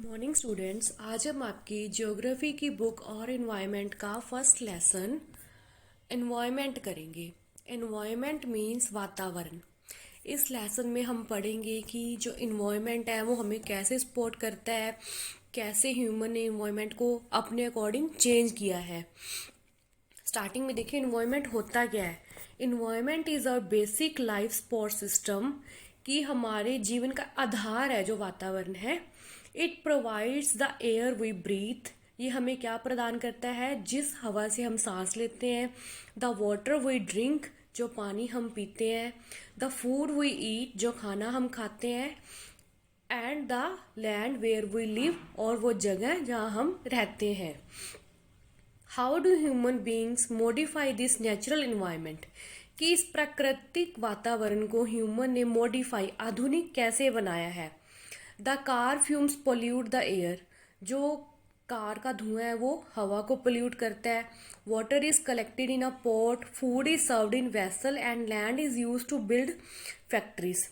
Morning students, आज हम आपकी ज्योग्राफी की बुक और इन्वायरमेंट का फर्स्ट लेसन इन्वायरमेंट करेंगे। इन्वायरमेंट मीन्स वातावरण। इस लेसन में हम पढ़ेंगे कि जो इन्वायरमेंट है वो हमें कैसे सपोर्ट करता है, कैसे ह्यूमन ने इन्वायरमेंट को अपने अकॉर्डिंग चेंज किया है। स्टार्टिंग में देखिए इन्वायरमेंट होता क्या है। Environment is our basic life support system, कि हमारे जीवन का आधार है जो वातावरण है। It provides the air we breathe, ये हमें क्या प्रदान करता है, जिस हवा से हम सांस लेते हैं। द वाटर वी ड्रिंक, जो पानी हम पीते हैं। द फूड वी ईट, जो खाना हम खाते हैं। And the land where we live, और वो जगह जहाँ हम रहते हैं। How do human beings modify this natural environment, कि इस प्राकृतिक वातावरण को ह्यूमन ने मॉडिफाई आधुनिक कैसे बनाया है। The car fumes pollute the air, जो कार का धुआं है वो हवा को पोल्यूट करता है। Water is collected in a pot, food is served in vessel and land is use to build factories,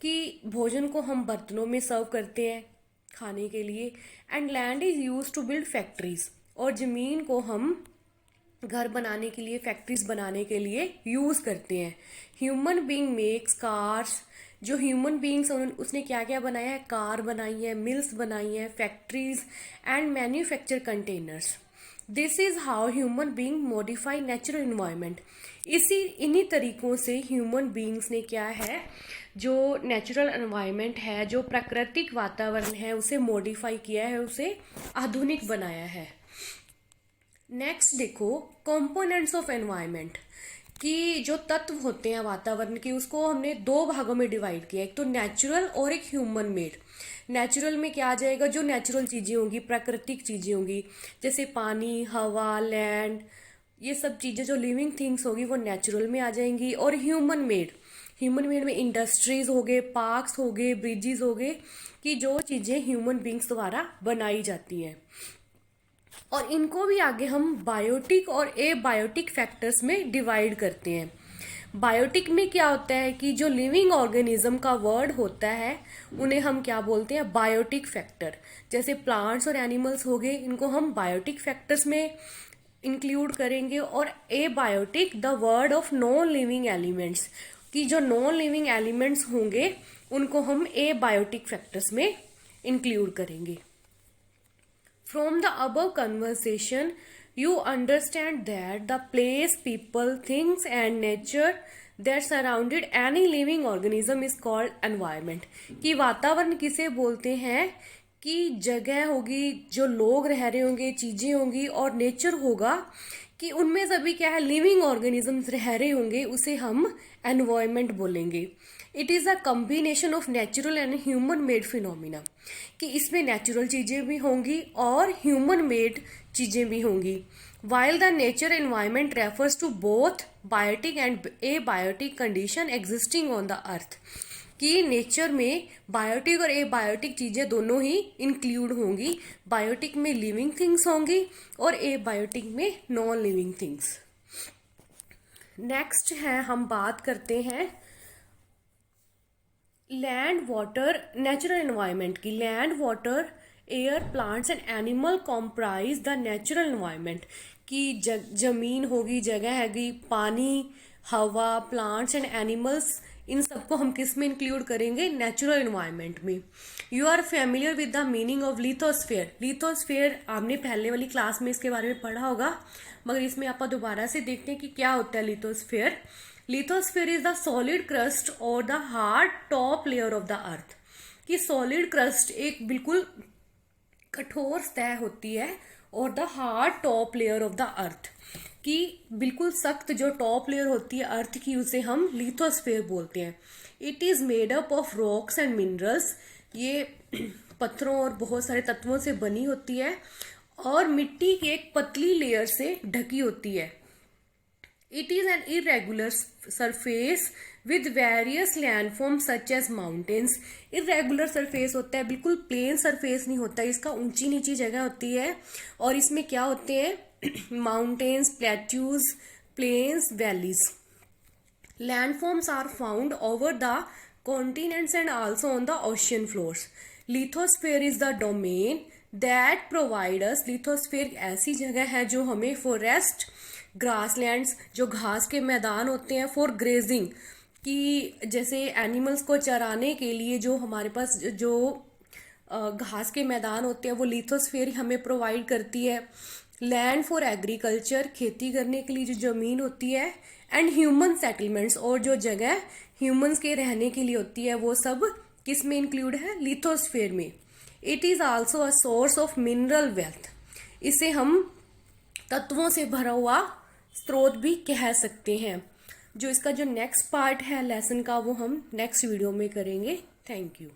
कि भोजन को हम बर्तनों में सर्व करते हैं खाने के लिए। And land is use to build factories, और ज़मीन को हम घर बनाने के लिए, फैक्ट्रीज बनाने के लिए यूज़ करते हैं। ह्यूमन बीइंग मेक्स कार्स, जो ह्यूमन बीइंग्स उसने क्या क्या बनाया है, कार बनाई है, मिल्स बनाई है, factories and manufacture containers. This is how human being modify natural environment. इन्हीं तरीकों से ह्यूमन बीइंग्स ने क्या है, जो नेचुरल एनवायरनमेंट है, जो प्राकृतिक वातावरण है, उसे मॉडिफाई किया है, उसे आधुनिक बनाया है। नेक्स्ट देखो कंपोनेंट्स ऑफ एनवायरनमेंट, कि जो तत्व होते हैं वातावरण के, उसको हमने दो भागों में डिवाइड किया, एक तो नेचुरल और एक ह्यूमन मेड। नेचुरल में क्या आ जाएगा, जो नेचुरल चीज़ें होंगी, प्राकृतिक चीज़ें होंगी, जैसे पानी, हवा, लैंड, ये सब चीज़ें जो लिविंग थिंग्स होगी वो नेचुरल में आ जाएंगी। और ह्यूमन मेड में इंडस्ट्रीज हो गए, पार्क्स हो गए, ब्रिजेस हो गए, कि जो चीज़ें ह्यूमन बींग्स द्वारा बनाई जाती हैं। और इनको भी आगे हम बायोटिक और एबायोटिक फैक्टर्स में डिवाइड करते हैं। बायोटिक में क्या होता है कि जो लिविंग ऑर्गेनिज्म का वर्ड होता है उन्हें हम क्या बोलते हैं, बायोटिक फैक्टर। जैसे प्लांट्स और एनिमल्स हो गए, इनको हम बायोटिक फैक्टर्स में इंक्लूड करेंगे। और abiotic the word of non living elements, कि जो नॉन लिविंग एलिमेंट्स होंगे उनको हम एबायोटिक फैक्टर्स में इंक्लूड करेंगे। From the above conversation, you understand that the place, people, things and nature that surrounded any living organism is called environment। कि वातावरण किसे बोलते हैं, कि जगह होगी, जो लोग रह रहे होंगे, चीज़ें होंगी, और नेचर होगा, कि उनमें सभी क्या है, लिविंग ऑर्गेनिजम्स रह रहे होंगे, उसे हम एनवायरमेंट बोलेंगे। It is a combination of natural and human made phenomena, कि इसमें नेचुरल चीज़ें भी होंगी और ह्यूमन मेड चीज़ें भी होंगी। While the nature environment refers to both biotic and abiotic condition existing on the earth, कि नेचर में बायोटिक और एबायोटिक चीज़ें दोनों ही इंक्लूड होंगी। बायोटिक में लिविंग थिंग्स होंगी और एबायोटिक में नॉन लिविंग थिंग्स। नेक्स्ट है, हम बात करते हैं लैंड वाटर नेचुरल एनवायरनमेंट की। Land water air plants and animal comprise the natural environment, की जमीन होगी, जगह हैगी, पानी, हवा, प्लांट्स एंड एनिमल्स, इन सबको हम किस में इंक्लूड करेंगे, नेचुरल एनवायरनमेंट में। You are familiar with the meaning of lithosphere. Lithosphere आपने पहले वाली क्लास में इसके बारे में पढ़ा होगा, मगर इसमें आप दोबारा से देखते हैं कि क्या होता है lithosphere. Lithosphere is the solid crust और the hard top layer of the earth, कि सॉलिड क्रस्ट एक बिल्कुल कठोर सतह होती है, और the hard top layer of the earth, कि बिल्कुल सख्त जो टॉप लेयर होती है अर्थ की, उसे हम लिथोस्फेयर बोलते हैं। It is made up of rocks and minerals, ये पत्थरों और बहुत सारे तत्वों से बनी होती है, और मिट्टी की एक पतली लेयर से ढकी होती है। It is an irregular surface with various landforms such as mountains। irregular surface होता है, बिल्कुल प्लेन सरफेस नहीं होता, इसका ऊंची नीची जगह होती है, और इसमें क्या होते हैं, mountains, plateaus, plains, valleys. Landforms are found over the continents and also on the ocean floors. Lithosphere is the domain that provide us, lithosphere ऐसी जगह है जो हमें फॉरेस्ट, ग्रासलैंड्स, जो घास के मैदान होते हैं, फॉर ग्रेजिंग, कि जैसे एनिमल्स को चराने के लिए जो हमारे पास जो घास के मैदान होते हैं वो लिथोस्फेयर हमें प्रोवाइड करती है। लैंड फॉर एग्रीकल्चर, खेती करने के लिए जो ज़मीन होती है। एंड ह्यूमन सेटलमेंट्स, और जो जगह ह्यूमंस के रहने के लिए होती है वो सब किस में इंक्लूड है, लिथोस्फेयर में। It is also a source of mineral wealth, इसे हम तत्वों से भरा हुआ स्रोत भी कह सकते हैं। जो इसका जो नेक्स्ट पार्ट है लेसन का वो हम नेक्स्ट वीडियो में करेंगे। Thank you.